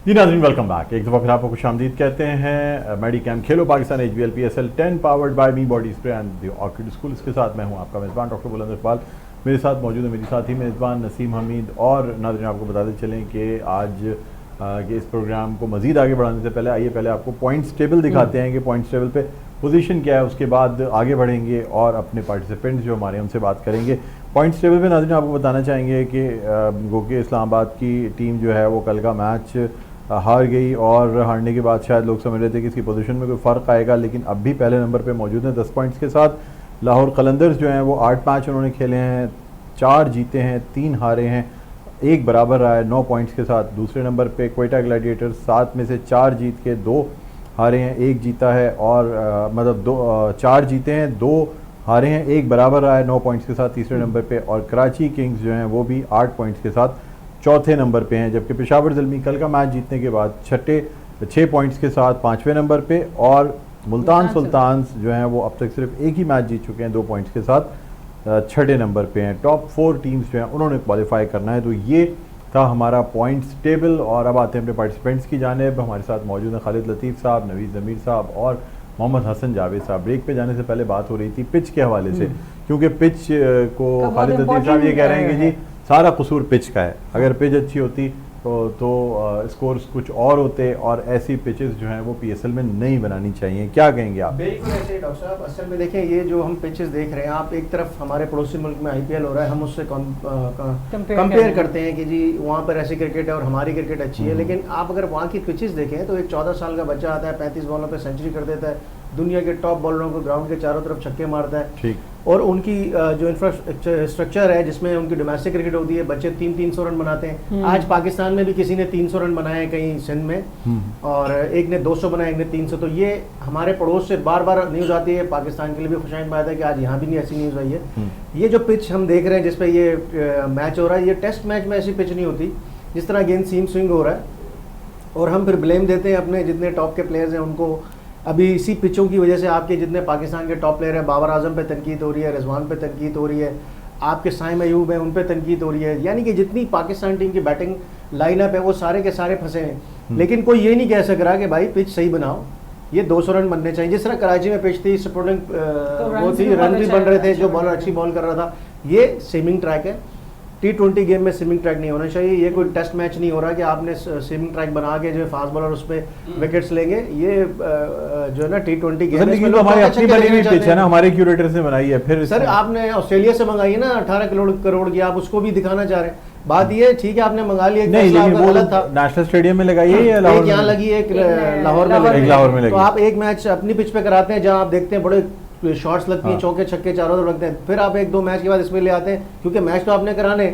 जी नाज़रीन, welcome back. एक दफ़ा फिर आपको खुशामदीद कहते हैं। मेडिकैम खेलो Pakistan HBL PSL 10 powered by me body spray and the orchid school. इसके साथ मैं हूं आपका मेज़बान डॉक्टर बुलंद इकबाल। मेरे साथ मौजूद है मेरी साथी मेज़बान नसीम हमीद। और नाज़रीन, आपको बताते चलें कि आज के इस प्रोग्राम को मज़ीद आगे बढ़ाने से पहले आइए पहले आपको पॉइंट्स टेबल दिखाते हैं कि पॉइंट्स टेबल पे पोजीशन क्या है। उसके बाद आगे बढ़ेंगे और अपने पार्टिसिपेंट्स जो हमारे उनसे बात करेंगे। पॉइंट्स टेबल पे नाज़रीन आपको बताना चाहेंगे कि गो के इस्लामाबाद की टीम जो है वो कल का मैच हार गई और हारने के बाद शायद लोग समझ रहे थे कि इसकी पोजीशन में कोई फ़र्क आएगा, लेकिन अब भी पहले नंबर पे मौजूद हैं 10 पॉइंट्स के साथ। लाहौर कलंदर्स जो हैं वो 8 मैच उन्होंने खेले हैं, 4 जीते हैं, 3 हारे हैं, 1 बराबर रहा है 9 पॉइंट्स के साथ। दूसरे नंबर पे क्वेटा ग्लैडिएटर्स 7 में से 4 जीत के 2 हारे हैं, 1 जीता है और मतलब 4 जीते हैं, 2 हारे हैं, 1 बराबर रहा है 9 पॉइंट्स के साथ तीसरे नंबर पे। और कराची किंग्स जो हैं वो भी 8 पॉइंट्स के साथ चौथे नंबर पे हैं, जबकि पेशावर ज़ल्मी कल का मैच जीतने के बाद 6 पॉइंट्स के साथ 5वें नंबर पे। और मुल्तान सुल्तान्स जो हैं वो अब तक सिर्फ एक ही मैच जीत चुके हैं 2 पॉइंट्स के साथ 6ठे नंबर पे हैं। टॉप 4 टीम्स जो हैं उन्होंने क्वालिफाई करना है। तो ये था हमारा पॉइंट्स टेबल। और अब आते हैं अपने पार्टिसिपेंट्स की जानिब। हमारे साथ मौजूद हैं खालिद लतीफ़ साहब, नवीद ज़मीर साहब और मोहम्मद हसन जावेद साहब। ब्रेक पे जाने से पहले बात हो रही थी पिच के हवाले से, क्योंकि पिच को खालिद लतीफ़ साहब ये कह रहे हैं कि जी सारा कसूर पिच का है। अगर पिच अच्छी होती तो स्कोर्स कुछ और होते और ऐसी पिचेस जो हैं वो PSL में नहीं बनानी चाहिए। क्या कहेंगे आप? बिल्कुल ऐसे डॉक्टर साहब, असल में देखें ये जो हम पिचेस देख रहे हैं, आप एक तरफ हमारे पड़ोसी मुल्क में IPL हो रहा है, हम उससे कंपेयर करते हैं कि जी वहाँ पर ऐसी क्रिकेट है और हमारी क्रिकेट अच्छी है। लेकिन आप अगर वहाँ की पिचेस देखें तो एक 14 साल का बच्चा आता है, 35 बॉलों पर सेंचुरी कर देता है, दुनिया के टॉप बॉलरों को ग्राउंड के चारों तरफ छक्के मारता है। ठीक। और उनकी जो इंफ्रास्ट्रक्चर है जिसमें उनकी डोमेस्टिक क्रिकेट होती है, बच्चे 300 रन बनाते हैं। आज पाकिस्तान में भी किसी ने 300 रन बनाए हैं कहीं सिंध में, और एक ने 200 बनाए, एक ने 300। तो ये हमारे पड़ोस से बार बार न्यूज़ आती है, पाकिस्तान के लिए भी खुशाइन बात है कि आज यहाँ भी नहीं ऐसी न्यूज़ आई है। ये जो पिच हम देख रहे हैं जिसपे ये मैच हो रहा है, ये टेस्ट मैच में ऐसी पिच नहीं होती जिस तरह गेंद सीम स्विंग हो रहा है। और हम फिर ब्लेम देते हैं अपने जितने टॉप के प्लेयर्स हैं उनको। अभी इसी पिचों की वजह से आपके जितने पाकिस्तान के टॉप प्लेयर हैं, बाबर आजम पे तनकीद हो रही है, रिजवान पे तनकीद हो रही है, आपके साइम अयूब हैं उन पे तनकीद हो रही है। यानी कि जितनी पाकिस्तान टीम की बैटिंग लाइनअप है वो सारे के सारे फंसे हैं। लेकिन कोई ये नहीं कह सक रहा कि भाई पिच सही बनाओ, ये 200 रन बनने चाहिए। जिस तरह कराची में पिच थी, सपोर्टिंग वो थी, रन भी बन रहे थे, जो बॉलर अच्छी बॉल कर रहा था। ये स्विमिंग ट्रैक है, T20 गेम में स्विमिंग ट्रैक नहीं होना चाहिए। ये कोई टेस्ट मैच नहीं हो रहा कि आपने स्विमिंग ट्रैक बना के जो फास्ट बॉलर उस पर विकेट्स लेंगे। ये जो है ना T20 गेम में तो हमारी अपनी बनी हुई पिच है ना, हमारे क्यूरेटर्स ने बनाई है। फिर सर आपने ऑस्ट्रेलिया से मंगाई है ना 18 करोड़ की, आप उसको भी दिखाना चाह रहे हैं। बात ये ठीक है आपने मंगा लिया, नहीं लेकिन वो गलत था। नेशनल स्टेडियम में लगाई है या लाहौर यहाँ लगी है, एक लाहौर में लगी। तो आप एक मैच अपनी पिच पे कराते हैं जहाँ आप देखते हैं बड़े शॉट्स लगती हैं, चौके छक्के चारों तरफ लगते हैं, फिर आप 1-2 मैच के बाद इसमें ले आते हैं क्योंकि मैच तो आपने कराने।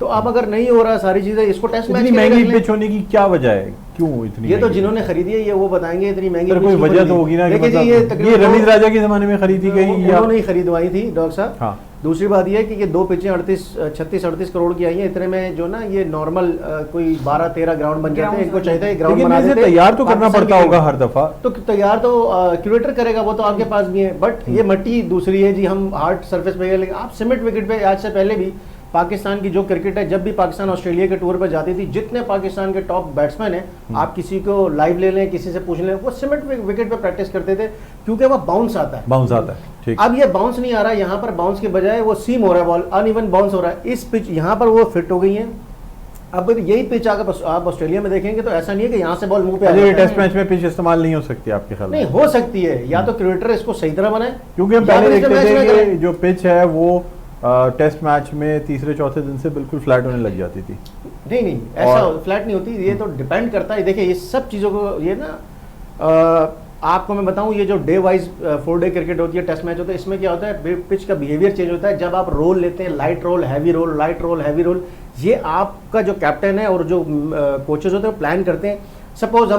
तो आप अगर नहीं हो रहा सारी चीजें, इसको टेस्ट मैच महंगी पिच होने की क्या वजह है? क्यों इतनी? ये तो जिन्होंने खरीदी है ये वो बताएंगे इतनी महंगी। कोई वजह तो होगी ना। ये रमीज राजा के जमाने में खरीदी गई, उन्होंने ही खरीदवाई थी डॉक्टर साहब। दूसरी बात यह है कि ये 2 पिचें 36-38 करोड़ की आई हैं। इतने में जो ना ये नॉर्मल कोई 12-13 ग्राउंड बन जाते हैं। इनको चाहिए ग्राउंड बना देते, तैयार तो करना पड़ता होगा हर दफा। तो तैयार तो क्यूरेटर करेगा, वो तो आपके पास भी है। बट ये मट्टी दूसरी है जी, हम हार्ड सरफेस पे, लेकिन आप सीमेंट विकेट पे आज से पहले भी पाकिस्तान की जो क्रिकेट है, जब भी पाकिस्तान ऑस्ट्रेलिया के टूर पर जाती थी, जितने पाकिस्तान के टॉप बैट्समैन हैं, आप किसी को लाइव ले लें, किसी से पूछ लें, वो सीमेंट विकेट पे प्रैक्टिस करते थे क्योंकि वो बाउंस आता है। ठीक। अब ये बाउंस नहीं आ रहा है, यहाँ पर बाउंस के बजाय वो सीम हो रहा है, बॉल अनइवन बाउंस हो रहा है। इस पिच यहाँ पर वो फिट हो गई है। अब यही पिच अगर आप ऑस्ट्रेलिया में देखेंगे तो ऐसा नहीं है कि यहाँ से बॉल मुंह पे आ जाए। टेस्ट मैच में पिच इस्तेमाल नहीं हो सकती आपके ख्याल में? नहीं हो सकती है, या तो क्रिकेटर इसको सही तरह बनाए, क्योंकि हम पहले देखते थे कि जो पिच है वो टेस्ट मैच में तीसरे चौथे दिन से बिल्कुल फ्लैट होने लग जाती थी। नहीं ऐसा फ्लैट नहीं होती, ये तो डिपेंड करता है। देखिए ये सब चीज़ों को, ये ना आपको मैं बताऊं, ये जो डे वाइज 4 डे क्रिकेट होती है, टेस्ट मैच होता है, इसमें क्या होता है, पिच का बिहेवियर चेंज होता है। जब आप रोल लेते हैं, light roll, heavy roll, light roll, heavy roll, ये आपका जो कैप्टन है और जो कोचेज होते हैं प्लान करते हैं। सपोज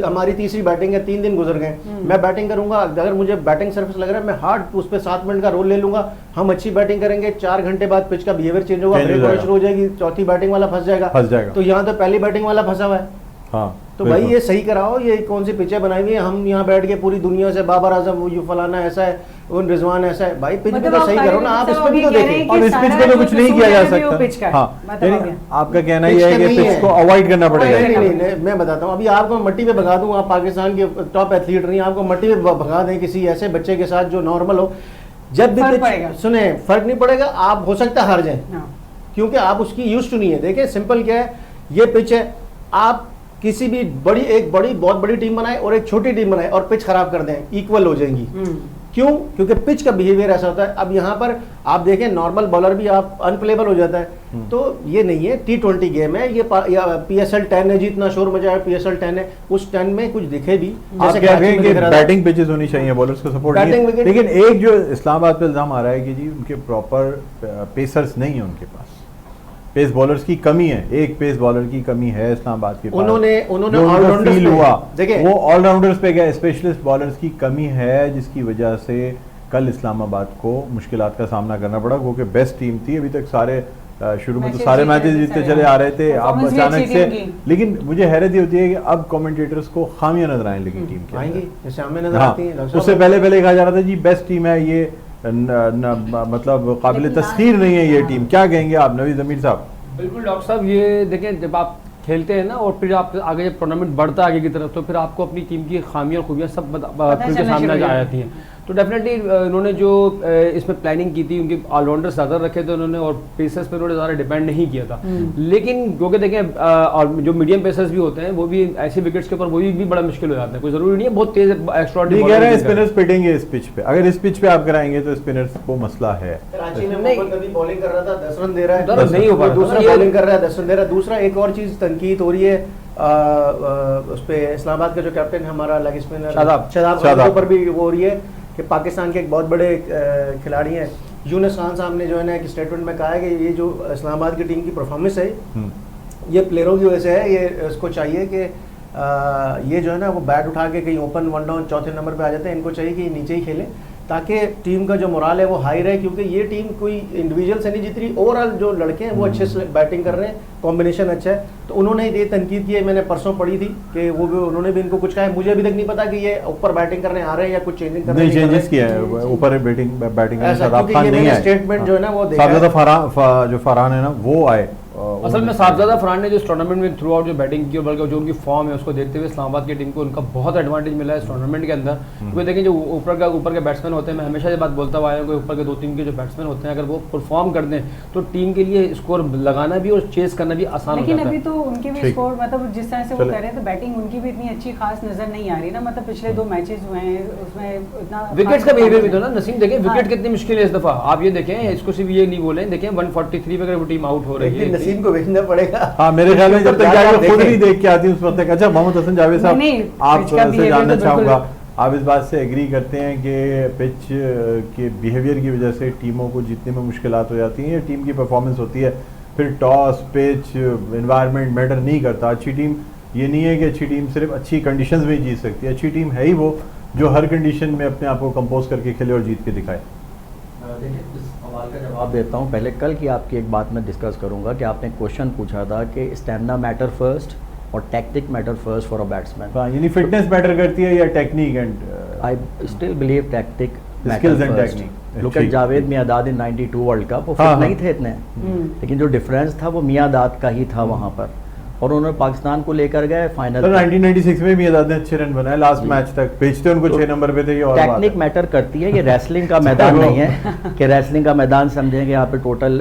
हमारी तीसरी बैटिंग है, 3 दिन गुजर गए, मैं बैटिंग करूंगा, अगर मुझे बैटिंग सर्विस लग रहा है, मैं हार्ड उस पर 7 मिनट का रोल ले लूंगा, हम अच्छी बैटिंग करेंगे, 4 घंटे बाद पिच का बिहेवियर चेंज होगा, ब्रेक शुरू हो जाएगी, चौथी बैटिंग वाला फंस जाएगा। तो यहाँ तो पहली बैटिंग वाला फंसा हुआ है। तो भाई ये सही कराओ, ये कौन सी पिचें बनाई हुई है, हम यहाँ बैठ के पूरी दुनिया से बाबर आजम वो फलाना ऐसा है, उन रिजवान ऐसा है, भाई पिच भी तो सही करो ना, आप इस पे भी तो देखें। और इस पिच पे तो कुछ नहीं किया जा सकता। हाँ, आपका कहना ये है कि पिच को अवॉइड करना पड़ेगा। नहीं, मैं बताता हूँ, अभी आपको मट्टी पे भगा दूँ, आप पाकिस्तान के टॉप एथलीट नहीं, आपको मट्टी पे भगा दें किसी ऐसे बच्चे के साथ जो नॉर्मल हो, जब भी सुने फर्क नहीं पड़ेगा, आप हो सकता है हार जाए, क्योंकि आप उसकी यूज टू नहीं है। देखिए सिंपल क्या है, ये पिच है, आप किसी भी बहुत बड़ी टीम बनाए और एक छोटी टीम बनाए और पिच खराब कर दें, इक्वल हो जाएंगी। क्यों? क्योंकि पिच का बिहेवियर ऐसा होता है। अब यहाँ पर आप देखें नॉर्मल बॉलर भी आप अनप्लेबल हो जाता है, तो ये नहीं है, T20 गेम है ये, PSL 10 है, जितना शोर मचा है PSL 10 है, उस 10 में कुछ दिखे भी। आप कह रहे हैं कि बैटिंग पिचेस होनी चाहिए, बॉलर्स को सपोर्ट नहीं है, लेकिन एक जो इस्लामाबाद पे इल्जाम आ रहा है कि जी उनके प्रॉपर पेसर्स नहीं है, उनके पास पेस बॉलर्स की कमी है, एक पेस बॉलर की कमी है इस्लामाबाद के पास। उन्होंने ऑलराउंडर्स फील हुआ, वो ऑलराउंडर्स पे गए, स्पेशलिस्ट बॉलर्स की कमी है, जिसकी वजह से कल इस्लामाबाद को मुश्किलात का सामना करना पड़ा, क्योंकि बेस्ट टीम थी अभी तक, सारे शुरू में तो सारे मैचेस जीतते चले आ रहे थे, अब अचानक से। लेकिन मुझे हैरत ये होती है कि अब कमेंटेटर्स को खामियां नजर आने लगी टीम की, आएंगी जैसे हमें नजर आती हैं। उससे पहले कहा जा रहा था जी बेस्ट टीम है ये, मतलब काबिल तस्खीर नहीं है ये टीम। क्या कहेंगे आप नवीद ज़मीर साहब? बिल्कुल डॉक्टर साहब, ये देखें जब आप खेलते हैं ना और फिर आप आगे जब टूर्नामेंट बढ़ता है आगे की तरफ, तो फिर आपको अपनी टीम की खामियां और खूबियां सब खुल के सामने आ जाती हैं। तो डेफिनेटली उन्होंने जो इसमें प्लानिंग की थी, उनके ऑलराउंडर ज़्यादा रखे थे उन्होंने, और पेसर्स पे उन्होंने ज़्यादा डिपेंड नहीं किया था। लेकिन क्योंकि देखें और जो मीडियम पेसर्स भी होते हैं वो भी ऐसे विकेट्स के ऊपर वो भी बड़ा मुश्किल हो जाता है, कोई ज़रूरी नहीं है बहुत तेज एक्स्ट्राऑर्डिनरी कह रहे हैं स्पिनर्स पिटेंगे इस पिच पे, अगर इस पिच पे आप कराएंगे तो स्पिनर्स को मसला है। कराची में कभी बॉलिंग कर रहा था 10 रन दे रहा है, नहीं हो पा रहा, दूसरा बॉलिंग कर रहा है 10 रन दे रहा है। दूसरा एक और चीज़ तनकीद हो रही है उस पे, इस्लामाबाद का जो कैप्टन है हमारा लेग स्पिनर शादाब के ऊपर भी वो हो रही है कि पाकिस्तान के एक बहुत बड़े खिलाड़ी हैं यूनुस खान साहब ने जो है ना एक स्टेटमेंट में कहा है कि ये जो इस्लामाबाद की टीम की परफॉर्मेंस है ये प्लेयरों की वजह से है, ये उसको चाहिए कि ये जो है ना वो बैट उठा के कहीं ओपन वन डाउन चौथे नंबर पे आ जाते हैं, इनको चाहिए कि नीचे ही खेलें ताकि टीम का जो मोराल है वो हाई रहे, क्योंकि ये टीम कोई इंडिविजुअल से नहीं जीत रही, ओवरऑल जो लड़के हैं वो अच्छे से बैटिंग कर रहे हैं, कॉम्बिनेशन अच्छा है। तो उन्होंने ये तनकीद की है, मैंने परसों पढ़ी थी कि वो भी उन्होंने भी इनको कुछ कहा है, मुझे अभी तक नहीं पता कि ये ऊपर बैटिंग करने आ रहे हैं या कुछ चेंजिंग करने चेंजेस किया है ऊपर बैटिंग स्टेटमेंट जो है ना वो जो फरहान है ना वो आए। असल में साहबजादा फरहान ने जो इस टूर्नामेंट में थ्रू आउट जो बैटिंग की और बल्कि जो उनकी फॉर्म है उसको देखते हुए इस्लामाबाद की टीम को उनका बहुत एडवांटेज मिला है इस टूर्नामेंट के अंदर। क्योंकि देखें जो ऊपर के बैट्समैन होते हैं, मैं हमेशा ये बात बोलता हुआ आया हूँ कि ऊपर के 2-3 के जो बैट्समैन होते हैं अगर वो परफॉर्म कर दें तो टीम के लिए स्कोर लगाना भी और चेस करना भी आसान हो जाता है। लेकिन अभी तो उनके भी स्कोर मतलब जिस तरह से वो कर रहे हैं तो बैटिंग उनकी भी इतनी अच्छी खास नजर नहीं आ रही ना, मतलब पिछले 2 मैचेस हुए हैं उसमें इतना विकेट्स का बिहेवियर भी तो ना नसीम देखें विकेट कितनी मुश्किल है इस दफा, आप ये देखें इसको सिर्फ ये नहीं बोलें, देखें 143 पे अगर वो टीम आउट हो रही है नसीम को भेजना पड़ेगा। हाँ मेरे ख्याल में जब तक जाके खुद नहीं देख के आती उस वक्त तक। अच्छा मोहम्मद हसन जावेद साहब आपसे जानना चाहूँगा, आप इस बात से एग्री करते हैं कि पिच के बिहेवियर की वजह से टीमों को जीतने में मुश्किलात हो जाती हैं या टीम की परफॉर्मेंस होती है, फिर टॉस पिच एनवायरनमेंट मैटर नहीं करता? अच्छी टीम ये नहीं है कि अच्छी टीम सिर्फ अच्छी कंडीशंस में जीत सकती है, अच्छी टीम है ही वो जो हर कंडीशन में अपने आप को कंपोज करके खेले और जीत के दिखाए। देखिए इस सवाल का जवाब देता हूँ। पहले कल की आपकी एक बात मैं डिस्कस करूँगा कि आपने क्वेश्चन पूछा था कि स्टैमिना मैटर फर्स्ट और tactic matter first for a batsman, यानी फिटनेस मैटर करती है या technique? And I still believe tactic skills and technique. Look at Javed my dad in 92 world cup, वो फिट नहीं थे इतने, लेकिन जो डिफरेंस था वो मियादाद का ही था वहाँ पर, और उन्होंने पाकिस्तान को लेकर गए फाइनल। 1996 में भी आजाद ने अच्छे रन बनाए लास्ट मैच तक, भेजते उनको 6 नंबर पे थे। ये और टेक्निक मैटर करती है, ये रेसलिंग का मैदान नहीं है कि रेसलिंग का मैदान समझेंगे यहाँ पे टोटल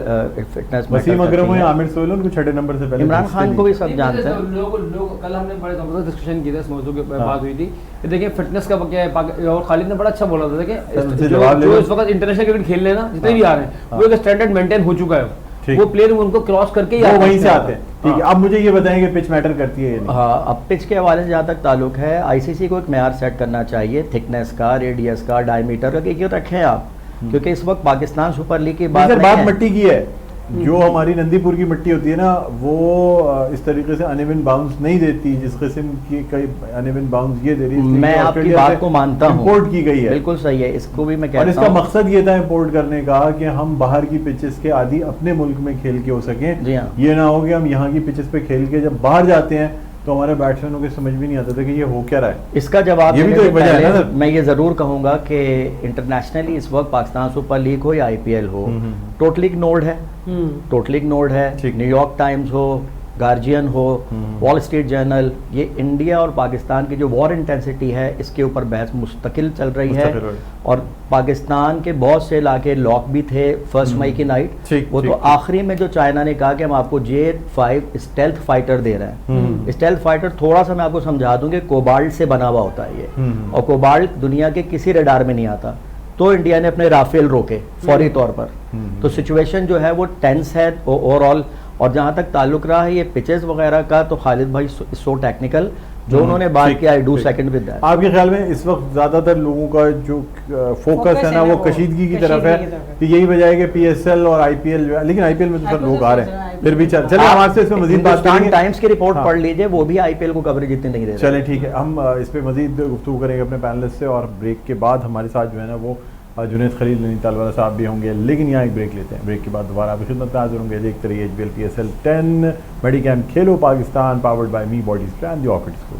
फिटनेस। वसीम अकरम और आमिर सोहेल उनको 6 नंबर से पहले, इमरान खान को भी सब जानते हैं। लोग कल हमने बड़े जबरदस्त डिस्कशन किया था इस मौजूद पे बात हुई थी। देखिए फिटनेस का क्या है, और खालिद ने बड़ा अच्छा बोला था। देखिए जो इस वक्त इंटरनेशनल क्रिकेट खेलने ना जितने भी आ रहे हैं वो एक स्टैंडर्ड मेंटेन हो चुका है, वो प्लेयर उनको क्रॉस करके ही वहीं से आते हैं। ठीक है, अब मुझे ये बताएंगे पिच मैटर करती है? हाँ, अब पिच के हवाले से जहाँ तक ताल्लुक है आईसीसी को एक मेयार सेट करना चाहिए, थिकनेस का, रेडियस का, डायमीटर का, ये रखें आप, क्योंकि इस वक्त पाकिस्तान सुपर लीग की बात मट्टी की है। जो हमारी नंदीपुर की मिट्टी होती है ना वो इस तरीके से अनइवन बाउंस नहीं देती जिस किस्म की कई अनइवन बाउंस ये दे रही है। मैं आपकी बात को मानता हूं, इंपोर्ट की गई है, बिल्कुल सही है, इसको भी मैं कहता हूं। और इसका मकसद ये था इंपोर्ट करने का कि हम बाहर की पिचेस के आदि अपने मुल्क में खेल के हो सकें। जी हाँ। ये ना हो कि हम यहाँ की पिचेस पे खेल के जब बाहर जाते हैं तो हमारे बैट्समैनों को समझ भी नहीं आता था कि ये हो क्या रहा है। इसका जवाब ये भी देने तो से एक वजह है पहले ना सर। मैं ये ज़रूर कहूँगा कि इंटरनेशनली इस वक्त पाकिस्तान सुपर लीग हो या IPL हो, टोटली इग्नोर्ड है, टोटली इग्नोर्ड है। ठीक। न्यूयॉर्क टाइम्स हो, गार्जियन हो, वॉल स्ट्रीट जर्नल, ये इंडिया और पाकिस्तान की जो वॉर इंटेंसिटी है इसके ऊपर बहस मुस्तकिल चल रही है। मुस्तकिल रही। और पाकिस्तान के बहुत से इलाके लॉक भी थे 1 मई की नाइट। ठीक, वो ठीक, तो ठीक। आखिरी में जो चाइना ने कहा कि हम आपको J5 स्टेल्थ फाइटर दे रहे हैं। स्टेल्थ फाइटर थोड़ा सा मैं आपको समझा दूं कि कोबाल्ट से बना हुआ होता है ये, और कोबाल्ट दुनिया के किसी रडार में नहीं आता। तो इंडिया ने अपने राफेल रोके फौरी तौर पर। तो सिचुएशन जो है वो टेंस है ओवरऑल। और जहाँ तक ताल्लुक रहा है ये पिचेस वगैरह का, तो खालिद भाई सो टेक्निकल जो उन्होंने बात ठीक, किया, आई डू ठीक। Second with that. आपके ख्याल में इस वक्त ज़्यादातर लोगों का जो फोकस है ना वो कशीदगी की तरफ है, कि यही वजह है कि PSL और IPL जो है, लेकिन IPL में तो सर लोग आ रहे हैं फिर भी। चलिए हम आपसे इसमें मजीद बात हिंदुस्तान करेंगे। टाइम्स की रिपोर्ट हाँ। पढ़ लीजिए, वो भी IPL को कवरेज इतनी नहीं दे रहे। चलें ठीक है, हम इस पर मजीद गुफ्तगू करेंगे अपने पैनलिस्ट से, और ब्रेक के बाद हमारे साथ जो है ना वो जुनैद खलील नैनीताल वाला साहब भी होंगे। लेकिन यहाँ एक ब्रेक लेते हैं, ब्रेक के बाद दोबारा आपकी खिदमत में हाजिर होंगे। देखते रहिए HBL PSL 10 मेडिकैम Khelo Pakistan, powered by me body spray and the orchid school.